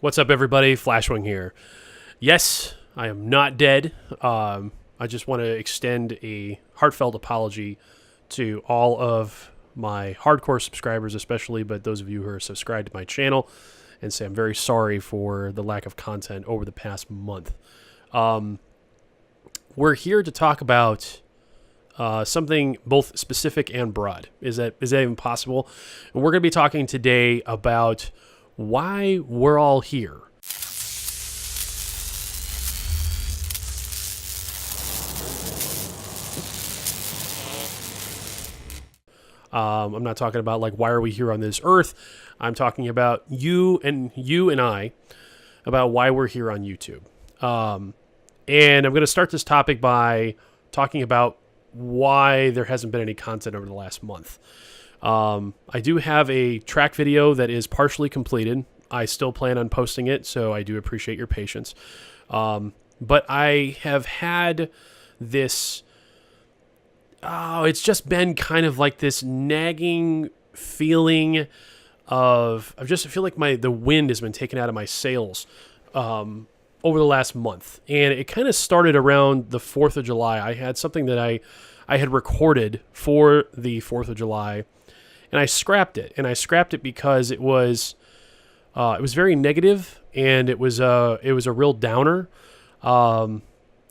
What's up, everybody? Flashwing here. Yes, I am not dead. I just want to extend a heartfelt apology to all of my hardcore subscribers especially, but those of you who are subscribed to my channel, and say I'm very sorry for the lack of content over the past month. We're here to talk about something both specific and broad. Is that even possible? And we're going to be talking today about why we're all here. I'm not talking about like why are we here on this earth. I'm talking about you and I, about why we're here on YouTube. And I'm going to start this topic by talking about why there hasn't been any content over the last month. I do have a track video that is partially completed. I still plan on posting it, so I do appreciate your patience. But I have had this... it's just been kind of like this nagging feeling of... I feel like the wind has been taken out of my sails over the last month. And it kind of started around the 4th of July. I had something that I had recorded for the 4th of July, and I scrapped it. And I scrapped it because it was very negative, and it was a real downer. And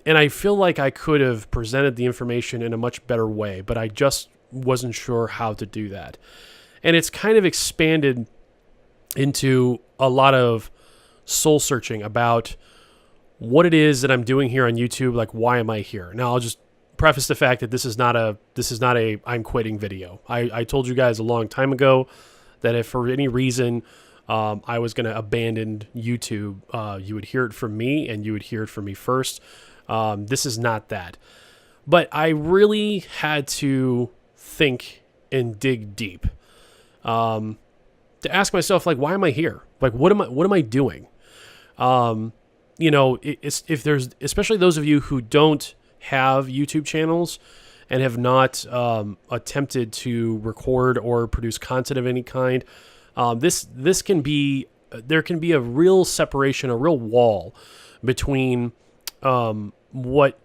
I feel like I could have presented the information in a much better way, but I just wasn't sure how to do that. And it's kind of expanded into a lot of soul searching about what it is that I'm doing here on YouTube. Like, why am I here? Now, I'll just preface the fact that this is not a I'm quitting video. I told you guys a long time ago that if for any reason I was going to abandon YouTube, you would hear it from me, and you would hear it from me first. This is not that. But I really had to think and dig deep to ask myself, like, why am I here? Like, what am I doing? If there's, especially those of you who don't have YouTube channels and have not attempted to record or produce content of any kind, this can be, there can be a real separation, a real wall between what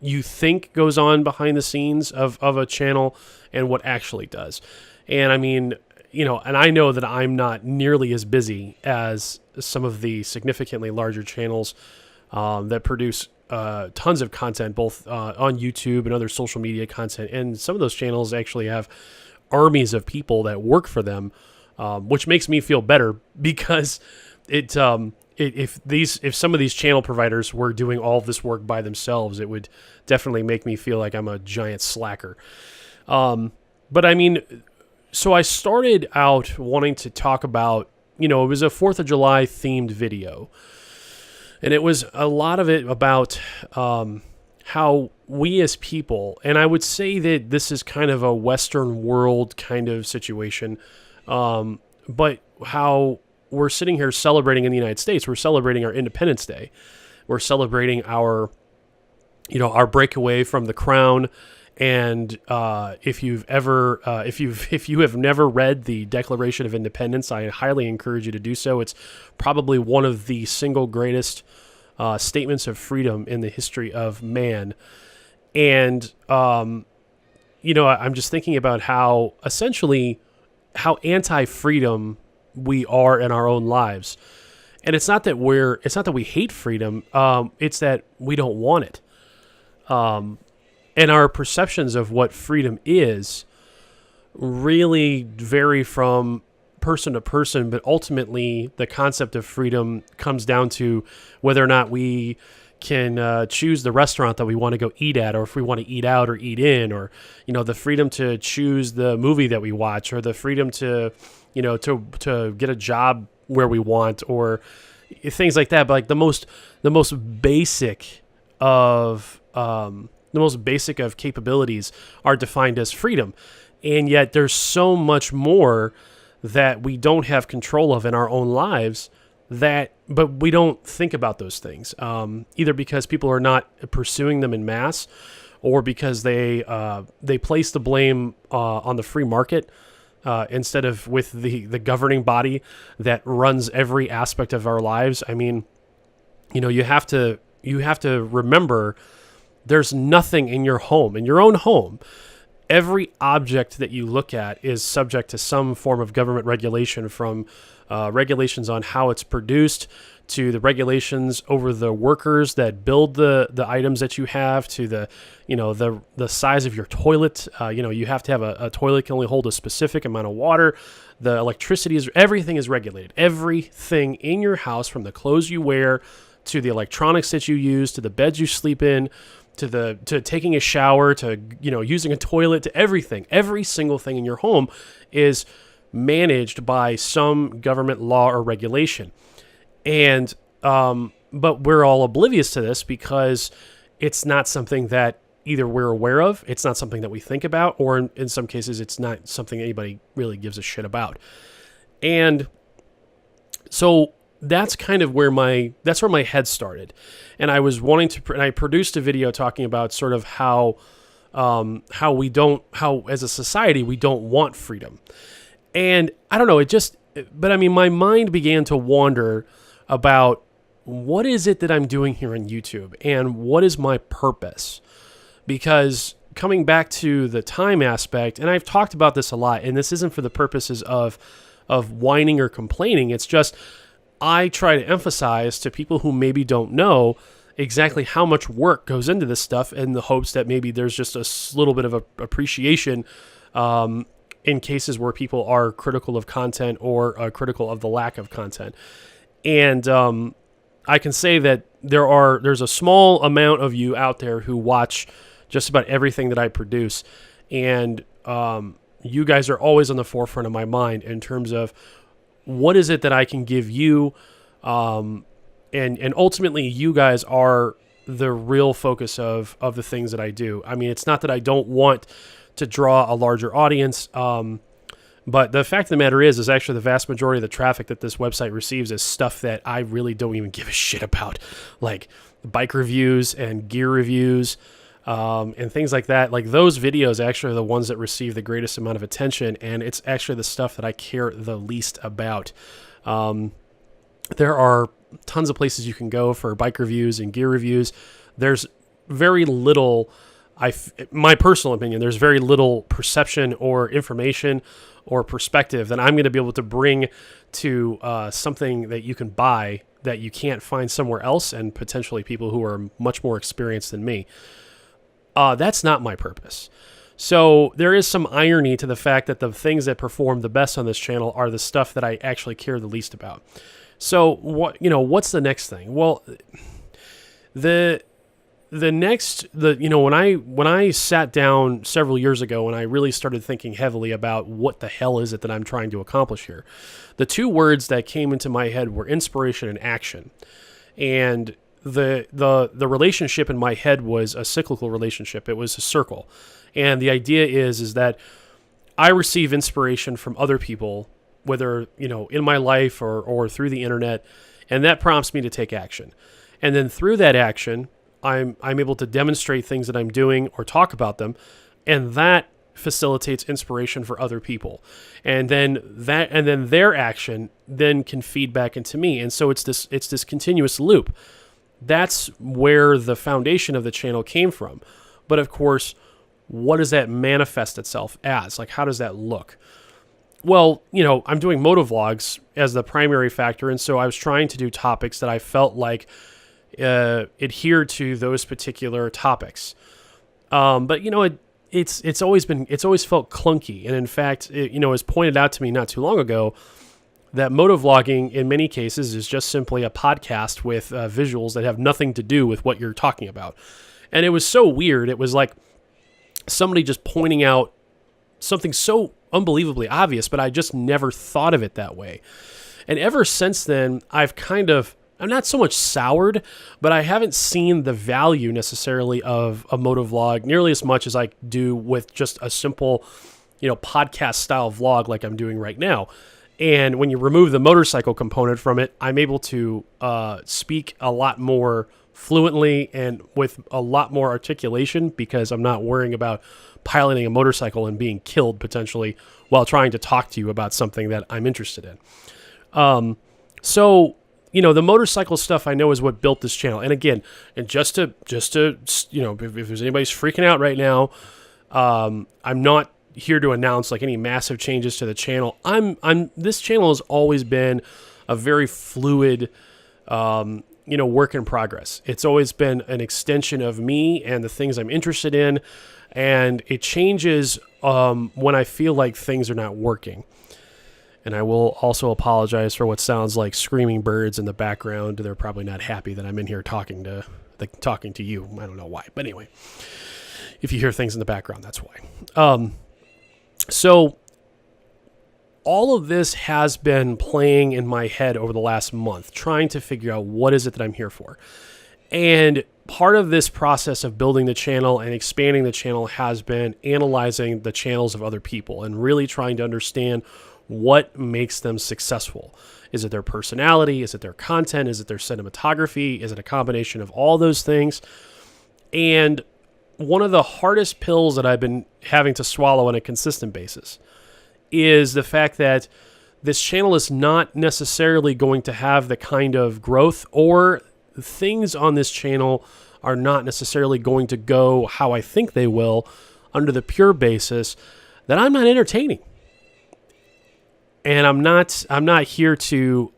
you think goes on behind the scenes of a channel and what actually does. And I mean, and I know that I'm not nearly as busy as some of the significantly larger channels that produce tons of content, both on YouTube and other social media content. And some of those channels actually have armies of people that work for them, which makes me feel better, because if some of these channel providers were doing all of this work by themselves, it would definitely make me feel like I'm a giant slacker. But I mean, so I started out wanting to talk about, it was a 4th of July themed video. And it was a lot of it about how we as people, and I would say that this is kind of a Western world kind of situation, but how we're sitting here celebrating in the United States. We're celebrating our Independence Day. We're celebrating our breakaway from the crown. And if you have never read the Declaration of Independence, I highly encourage you to do so. It's probably one of the single greatest statements of freedom in the history of man. And I'm just thinking about how anti-freedom we are in our own lives. And it's not that we hate freedom. It's that we don't want it. And our perceptions of what freedom is really vary from person to person, but ultimately the concept of freedom comes down to whether or not we can choose the restaurant that we want to go eat at, or if we want to eat out or eat in, or, the freedom to choose the movie that we watch, or the freedom to get a job where we want, or things like that. But like the most basic of capabilities are defined as freedom. And yet there's so much more that we don't have control of in our own lives, but we don't think about those things, either because people are not pursuing them in mass, or because they place the blame on the free market instead of with the governing body that runs every aspect of our lives. I mean, you have to remember there's nothing in your home, in your own home. Every object that you look at is subject to some form of government regulation, from regulations on how it's produced, to the regulations over the workers that build the items that you have, to the size of your toilet. You have to have a toilet can only hold a specific amount of water. The electricity everything is regulated. Everything in your house, from the clothes you wear, to the electronics that you use, to the beds you sleep in, to taking a shower, to using a toilet, to everything. Every single thing in your home is managed by some government law or regulation. And but we're all oblivious to this because it's not something that either we're aware of, it's not something that we think about, or in some cases it's not something anybody really gives a shit about. And so that's kind of where my head started. And I was wanting to, and I produced a video talking about sort of how as a society we don't want freedom. And I don't know, but I mean, my mind began to wander about what is it that I'm doing here on YouTube and what is my purpose? Because coming back to the time aspect, and I've talked about this a lot, and this isn't for the purposes of whining or complaining. It's just, I try to emphasize to people who maybe don't know exactly how much work goes into this stuff, in the hopes that maybe there's just a little bit of appreciation in cases where people are critical of content or critical of the lack of content. And I can say that there's a small amount of you out there who watch just about everything that I produce, and you guys are always on the forefront of my mind in terms of what is it that I can give you, and ultimately you guys are the real focus of the things that I do. I mean, it's not that I don't want to draw a larger audience, but the fact of the matter is actually the vast majority of the traffic that this website receives is stuff that I really don't even give a shit about, like bike reviews and gear reviews, and things like that. Like, those videos actually are the ones that receive the greatest amount of attention, and it's actually the stuff that I care the least about. There are tons of places you can go for bike reviews and gear reviews. There's very little, my personal opinion, there's very little perception or information or perspective that I'm going to be able to bring to something that you can buy that you can't find somewhere else, and potentially people who are much more experienced than me. That's not my purpose. So there is some irony to the fact that the things that perform the best on this channel are the stuff that I actually care the least about. So what's the next thing? Well, when I sat down several years ago and I really started thinking heavily about what the hell is it that I'm trying to accomplish here, the two words that came into my head were inspiration and action. And the relationship in my head was a cyclical relationship. It was a circle. And the idea is that I receive inspiration from other people, whether, in my life or through the internet, and that prompts me to take action. And then through that action, I'm able to demonstrate things that I'm doing or talk about them, and that facilitates inspiration for other people. And then their action then can feed back into me. And so it's this continuous loop. That's where the foundation of the channel came from. But of course, what does that manifest itself as? Like, how does that look? Well, I'm doing motovlogs as the primary factor, and so I was trying to do topics that I felt like adhere to those particular topics. But it's always felt clunky, and in fact, it was pointed out to me not too long ago that motovlogging in many cases is just simply a podcast with visuals that have nothing to do with what you're talking about. And it was so weird. It was like somebody just pointing out something so unbelievably obvious, but I just never thought of it that way. And ever since then, I'm not so much soured, but I haven't seen the value necessarily of a motovlog nearly as much as I do with just a simple, podcast style vlog like I'm doing right now. And when you remove the motorcycle component from it, I'm able to speak a lot more fluently and with a lot more articulation because I'm not worrying about piloting a motorcycle and being killed potentially while trying to talk to you about something that I'm interested in. So, the motorcycle stuff I know is what built this channel. And again, and just to if there's anybody's freaking out right now, I'm not here to announce like any massive changes to the channel. This channel has always been a very fluid, work in progress. It's always been an extension of me and the things I'm interested in. And it changes when I feel like things are not working. And I will also apologize for what sounds like screaming birds in the background. They're probably not happy that I'm in here talking to you. I don't know why. But anyway, if you hear things in the background, that's why. So all of this has been playing in my head over the last month, trying to figure out what is it that I'm here for. And part of this process of building the channel and expanding the channel has been analyzing the channels of other people and really trying to understand what makes them successful. Is it their personality? Is it their content? Is it their cinematography? Is it a combination of all those things? And one of the hardest pills that I've been having to swallow on a consistent basis is the fact that this channel is not necessarily going to have the kind of growth, or things on this channel are not necessarily going to go how I think they will under the pure basis that I'm not entertaining. And I'm not here to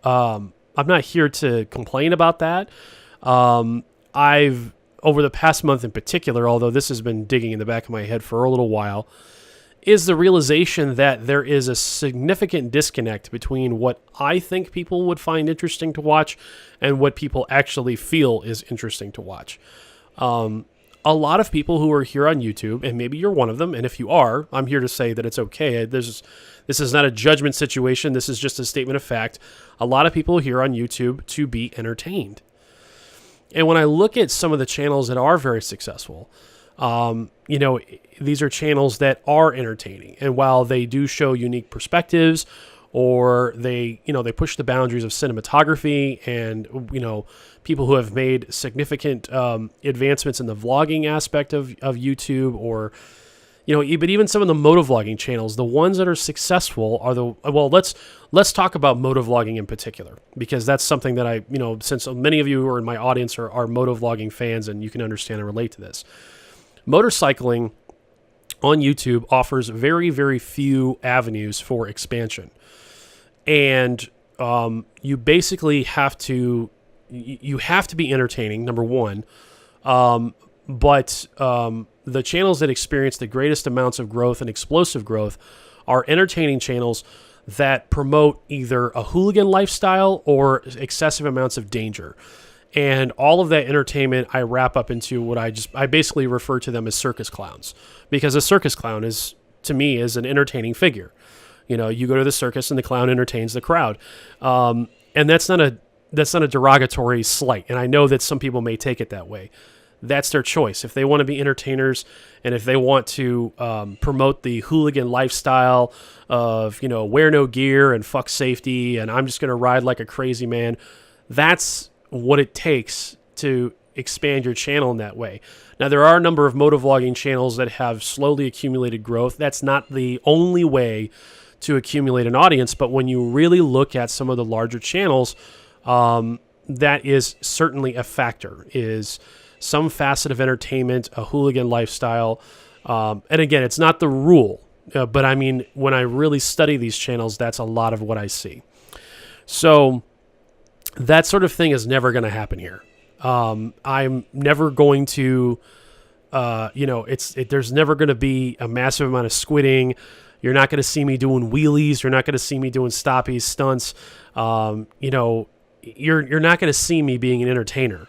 complain about that. I've, over the past month in particular, although this has been digging in the back of my head for a little while, is the realization that there is a significant disconnect between what I think people would find interesting to watch and what people actually feel is interesting to watch. A lot of people who are here on YouTube, and maybe you're one of them, and if you are, I'm here to say that it's okay. This is not a judgment situation. This is just a statement of fact. A lot of people here on YouTube to be entertained. And when I look at some of the channels that are very successful, these are channels that are entertaining. And while they do show unique perspectives, or they push the boundaries of cinematography, and, people who have made significant advancements in the vlogging aspect of YouTube, or, but even some of the motovlogging channels, the ones that are successful are let's talk about motovlogging in particular, because that's something that since many of you who are in my audience are motovlogging fans, and you can understand and relate to this. Motorcycling on YouTube offers very, very few avenues for expansion. And you basically have to be entertaining, number one. But the channels that experience the greatest amounts of growth and explosive growth are entertaining channels that promote either a hooligan lifestyle or excessive amounts of danger. And all of that entertainment I wrap up into what I basically refer to them as circus clowns, because a circus clown to me is an entertaining figure. You go to the circus and the clown entertains the crowd. And that's not a derogatory slight. And I know that some people may take it that way. That's their choice. If they want to be entertainers, and if they want to promote the hooligan lifestyle of, wear no gear and fuck safety, and I'm just going to ride like a crazy man, that's what it takes to expand your channel in that way. Now, there are a number of motovlogging channels that have slowly accumulated growth. That's not the only way to accumulate an audience, but when you really look at some of the larger channels, that is certainly a factor, is some facet of entertainment, a hooligan lifestyle. And again, it's not the rule, but I mean, when I really study these channels, that's a lot of what I see. So that sort of thing is never going to happen here. I'm never going to, there's never going to be a massive amount of squidding. You're not going to see me doing wheelies. You're not going to see me doing stoppies, stunts. You're not going to see me being an entertainer,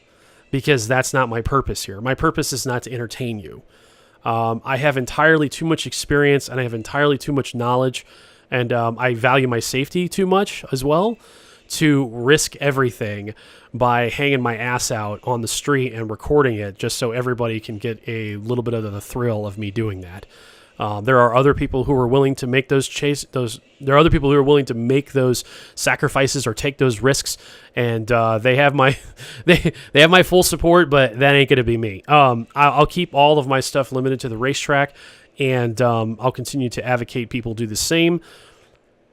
because that's not my purpose here. My purpose is not to entertain you. I have entirely too much experience, and I have entirely too much knowledge, and I value my safety too much as well to risk everything by hanging my ass out on the street and recording it just so everybody can get a little bit of the thrill of me doing that. There are other people who are willing to make there are other people who are willing to make those sacrifices or take those risks, and they have my they have my full support. But that ain't gonna be me. I'll keep all of my stuff limited to the racetrack, and I'll continue to advocate people do the same.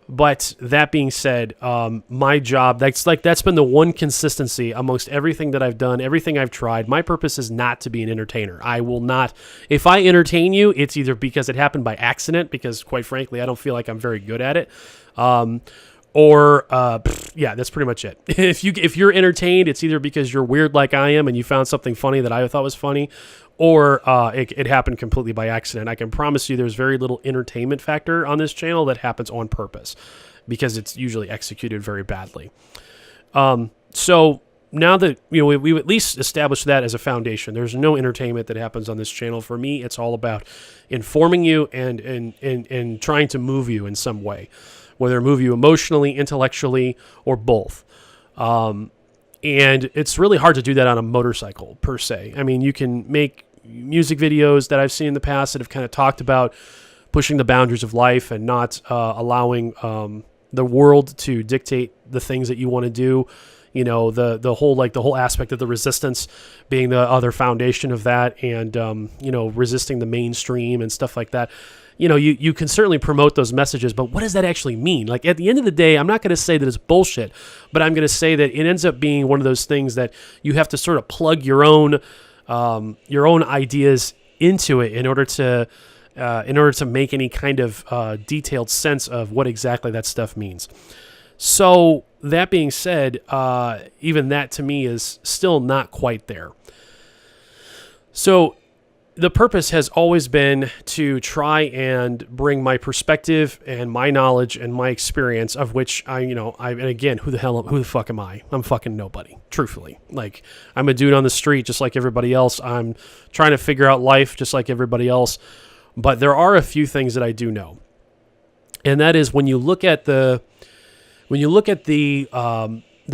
But that being said, my job, that's been the one consistency amongst everything that I've done, everything I've tried. My purpose is not to be an entertainer. I will not, if I entertain you, it's either because it happened by accident, because quite frankly, I don't feel like I'm very good at it. Yeah, that's pretty much it. If you're entertained, it's either because you're weird like I am and you found something funny that I thought was funny, or it happened completely by accident. I can promise you there's very little entertainment factor on this channel that happens on purpose, because it's usually executed very badly. So now that we've at least established that as a foundation, there's no entertainment that happens on this channel. For me, it's all about informing you and trying to move you in some way, whether move you emotionally, intellectually, or both. And it's really hard to do that on a motorcycle, per se. I mean, you can make music videos that I've seen in the past that have kind of talked about pushing the boundaries of life and not allowing the world to dictate the things that you want to do. The whole aspect of the resistance being the other foundation of that, and resisting the mainstream and stuff like that. You can certainly promote those messages, but what does that actually mean? Like, at the end of the day, I'm not going to say that it's bullshit, but I'm going to say that it ends up being one of those things that you have to sort of plug your own ideas into it in order to make any kind of detailed sense of what exactly that stuff means. So that being said, even that to me is still not quite there. So the purpose has always been to try and bring my perspective and my knowledge and my experience, of which and again, who the fuck am I? I'm fucking nobody, truthfully. Like, I'm a dude on the street just like everybody else. I'm trying to figure out life just like everybody else. But there are a few things that I do know. And that is, when you look at the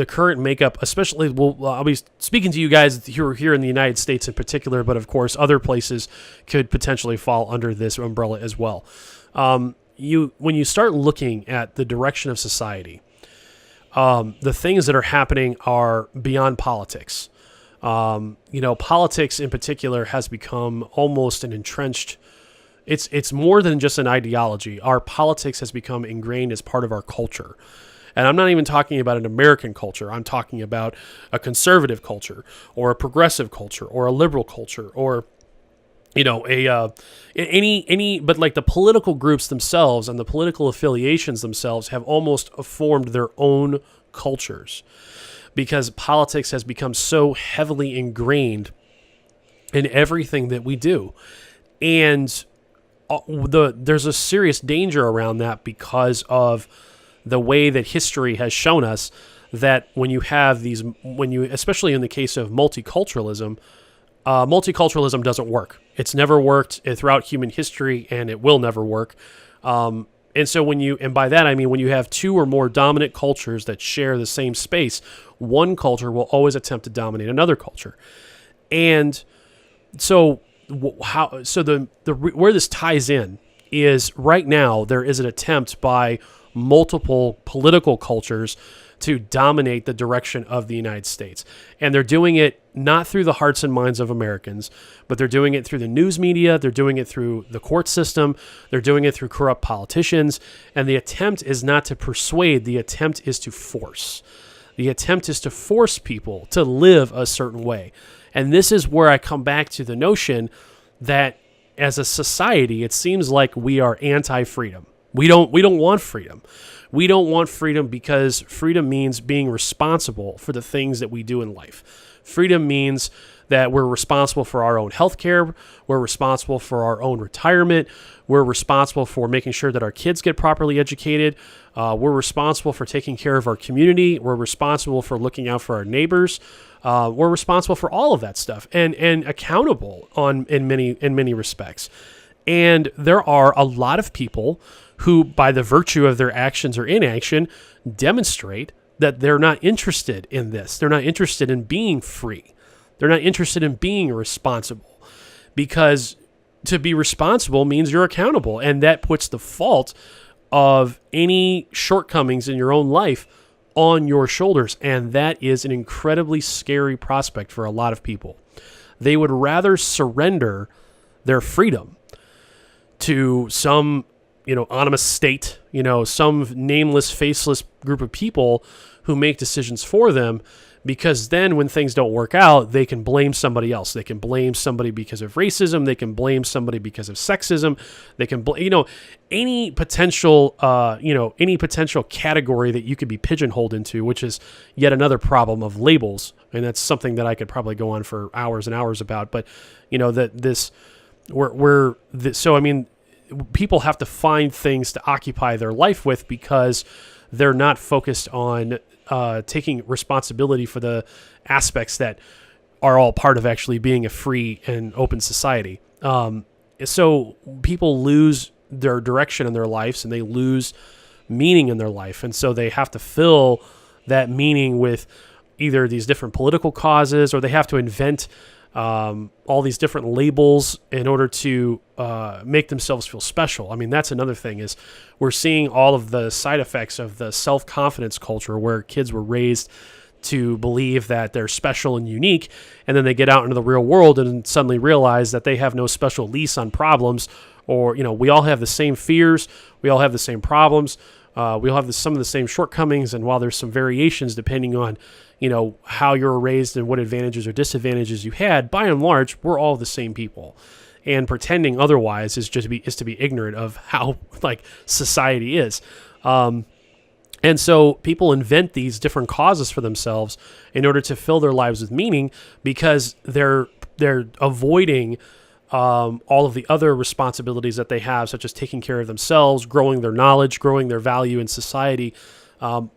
current makeup, especially, I'll be speaking to you guys who are here in the United States in particular, but of course other places could potentially fall under this umbrella as well. When you start looking at the direction of society, the things that are happening are beyond politics. Politics in particular has become almost an entrenched. It's more than just an ideology. Our politics has become ingrained as part of our culture. And I'm not even talking about an American culture. I'm talking about a conservative culture, or a progressive culture, or a liberal culture, or but like the political groups themselves and the political affiliations themselves have almost formed their own cultures, because politics has become so heavily ingrained in everything that we do. And there's a serious danger around that, because of the way that history has shown us that especially in the case of multiculturalism, multiculturalism doesn't work. It's never worked throughout human history, and it will never work. And so and by that I mean, when you have two or more dominant cultures that share the same space, one culture will always attempt to dominate another culture. And so where this ties in is, right now there is an attempt by multiple political cultures to dominate the direction of the United States. And they're doing it not through the hearts and minds of Americans, but they're doing it through the news media, they're doing it through the court system, they're doing it through corrupt politicians, and the attempt is not to persuade, the attempt is to force. The attempt is to force people to live a certain way. And this is where I come back to the notion that as a society, it seems like we are anti-freedom. We don't want freedom. We don't want freedom because freedom means being responsible for the things that we do in life. Freedom means that we're responsible for our own health care. We're responsible for our own retirement. We're responsible for making sure that our kids get properly educated. We're responsible for taking care of our community. We're responsible for looking out for our neighbors. We're responsible for all of that stuff and accountable in many respects. And there are a lot of people who, by the virtue of their actions or inaction, demonstrate that they're not interested in this. They're not interested in being free. They're not interested in being responsible, because to be responsible means you're accountable, and that puts the fault of any shortcomings in your own life on your shoulders, and that is an incredibly scary prospect for a lot of people. They would rather surrender their freedom to some, anonymous state, some nameless, faceless group of people who make decisions for them, because then when things don't work out, they can blame somebody else. They can blame somebody because of racism. They can blame somebody because of sexism. They can blame, any potential category that you could be pigeonholed into, which is yet another problem of labels. And that's something that I could probably go on for hours and hours about. But, people have to find things to occupy their life with because they're not focused on taking responsibility for the aspects that are all part of actually being a free and open society. So people lose their direction in their lives, and they lose meaning in their life. And so they have to fill that meaning with either these different political causes, or they have to invent all these different labels in order to make themselves feel special. I mean, that's another thing, is we're seeing all of the side effects of the self-confidence culture, where kids were raised to believe that they're special and unique, and then they get out into the real world and suddenly realize that they have no special lease on problems, or, we all have the same fears, we all have the same problems, we all have some of the same shortcomings, and while there's some variations depending on how you were raised and what advantages or disadvantages you had, by and large, we're all the same people. And pretending otherwise is to be ignorant of how society is. And so people invent these different causes for themselves in order to fill their lives with meaning, because they're avoiding all of the other responsibilities that they have, such as taking care of themselves, growing their knowledge, growing their value in society, all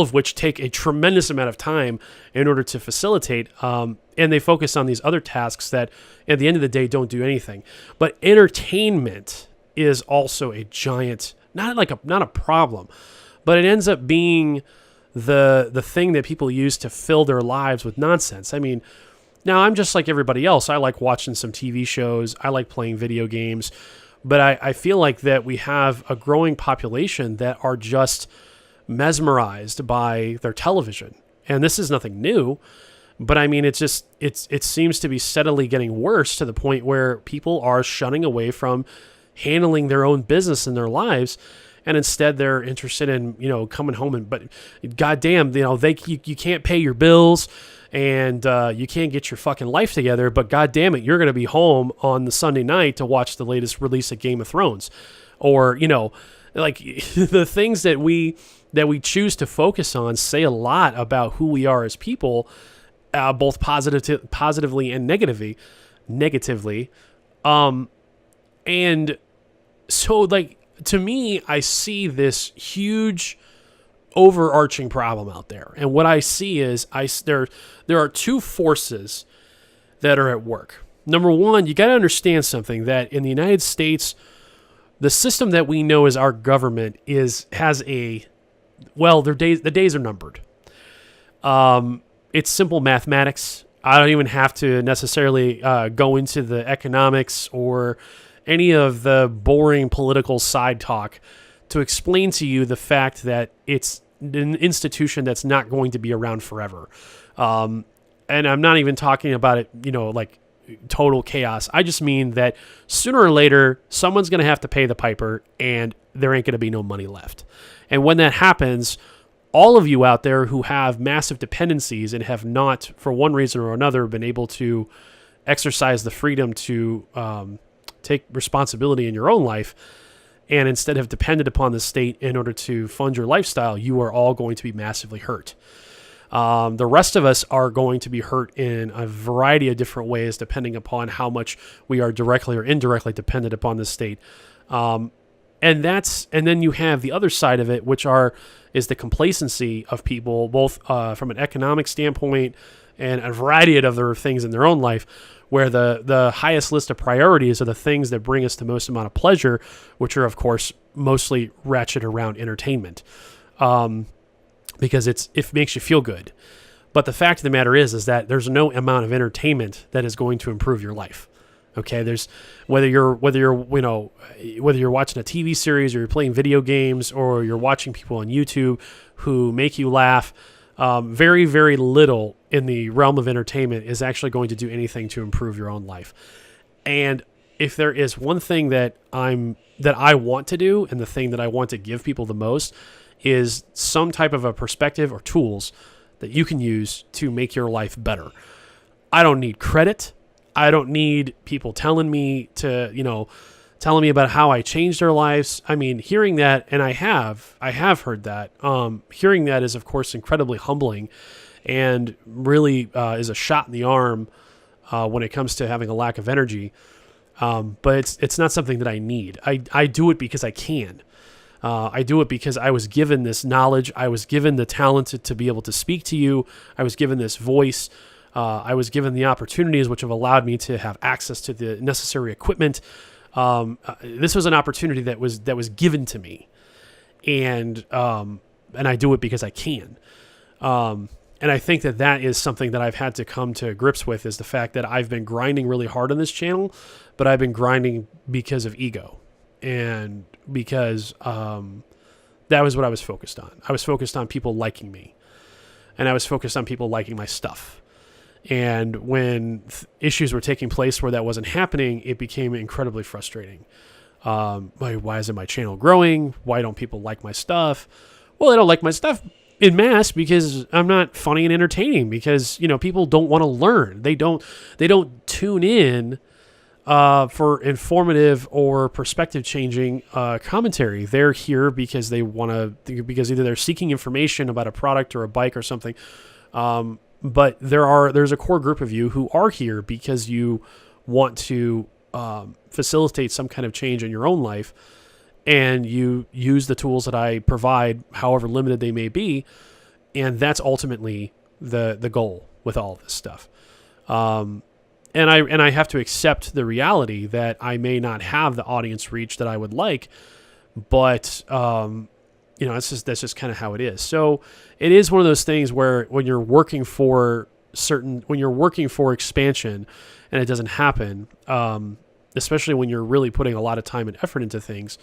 of which take a tremendous amount of time in order to facilitate. And they focus on these other tasks that at the end of the day don't do anything. But entertainment is also a giant, not a problem, but it ends up being the thing that people use to fill their lives with nonsense. I mean, now I'm just like everybody else. I like watching some TV shows. I like playing video games. But I feel like that we have a growing population that are just mesmerized by their television. And this is nothing new, but I mean, it seems to be steadily getting worse, to the point where people are shunning away from handling their own business in their lives. And instead they're interested in, coming home but goddamn, you can't pay your bills, and you can't get your fucking life together, but goddamn it, you're going to be home on the Sunday night to watch the latest release of Game of Thrones. Or, the things that we choose to focus on say a lot about who we are as people, both positively and negatively. And so, to me, I see this huge overarching problem out there. And what I see is there are two forces that are at work. Number one, you got to understand something, that in the United States, the system that we know as our government the days are numbered. It's simple mathematics. I don't even have to necessarily go into the economics or any of the boring political side talk to explain to you the fact that it's an institution that's not going to be around forever. And I'm not even talking about it, total chaos. I just mean that sooner or later, someone's going to have to pay the piper, and there ain't going to be no money left. And when that happens, all of you out there who have massive dependencies and have not, for one reason or another, been able to exercise the freedom to take responsibility in your own life, and instead have depended upon the state in order to fund your lifestyle, you are all going to be massively hurt. The rest of us are going to be hurt in a variety of different ways, depending upon how much we are directly or indirectly dependent upon the state. And then you have the other side of it, which is the complacency of people, both from an economic standpoint and a variety of other things in their own life, where the highest list of priorities are the things that bring us the most amount of pleasure, which are, of course, mostly ratchet around entertainment. Because it makes you feel good. But the fact of the matter is that there's no amount of entertainment that is going to improve your life. Okay, there's whether you're watching a TV series or you're playing video games or you're watching people on YouTube who make you laugh. Very, very little in the realm of entertainment is actually going to do anything to improve your own life. And if there is one thing that I want to do, and the thing that I want to give people the most, is some type of a perspective or tools that you can use to make your life better. I don't need credit. I don't need people telling me about how I changed their lives. I mean, hearing that, and I have heard that. Hearing that is, of course, incredibly humbling, and really is a shot in the arm when it comes to having a lack of energy. But it's not something that I need. I do it because I can. I do it because I was given this knowledge. I was given the talent to be able to speak to you. I was given this voice. I was given the opportunities which have allowed me to have access to the necessary equipment. This was an opportunity that was given to me, and I do it because I can. And I think that is something that I've had to come to grips with, is the fact that I've been grinding really hard on this channel, but I've been grinding because of ego, and because that was what I was focused on. I was focused on people liking me, and I was focused on people liking my stuff. And when issues were taking place where that wasn't happening, it became incredibly frustrating. Why isn't my channel growing? Why don't people like my stuff? Well, they don't like my stuff in mass because I'm not funny and entertaining, because, people don't want to learn. They don't tune in for informative or perspective changing commentary. They're here because because either they're seeking information about a product or a bike or something. But there's a core group of you who are here because you want to facilitate some kind of change in your own life, and you use the tools that I provide, however limited they may be, and that's ultimately the goal with all of this stuff. And I have to accept the reality that I may not have the audience reach that I would like, but that's just kind of how it is. So it is one of those things where when you're working for expansion and it doesn't happen, especially when you're really putting a lot of time and effort into things,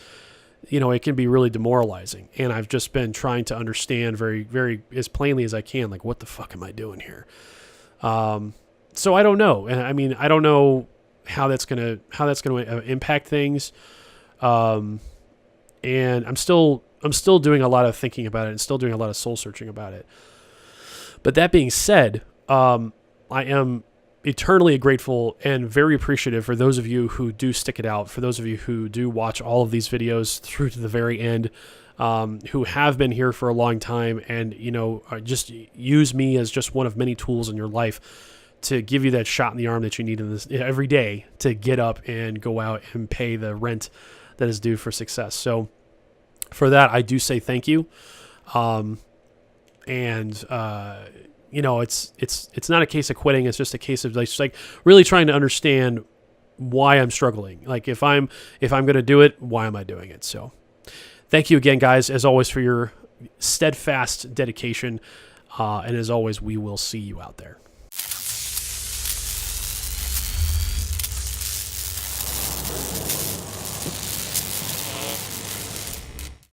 it can be really demoralizing. And I've just been trying to understand very, very as plainly as I can, like, what the fuck am I doing here? So I don't know. And I mean, I don't know how that's going to impact things. And I'm still doing a lot of thinking about it and still doing a lot of soul searching about it. But that being said, I am eternally grateful and very appreciative for those of you who do stick it out, for those of you who do watch all of these videos through to the very end, who have been here for a long time, and, just use me as just one of many tools in your life to give you that shot in the arm that you need every day to get up and go out and pay the rent that is due for success. So for that, I do say thank you. It's not a case of quitting. It's just a case of like really trying to understand why I'm struggling. Like if I'm going to do it, why am I doing it? So thank you again, guys, as always, for your steadfast dedication. And as always, we will see you out there.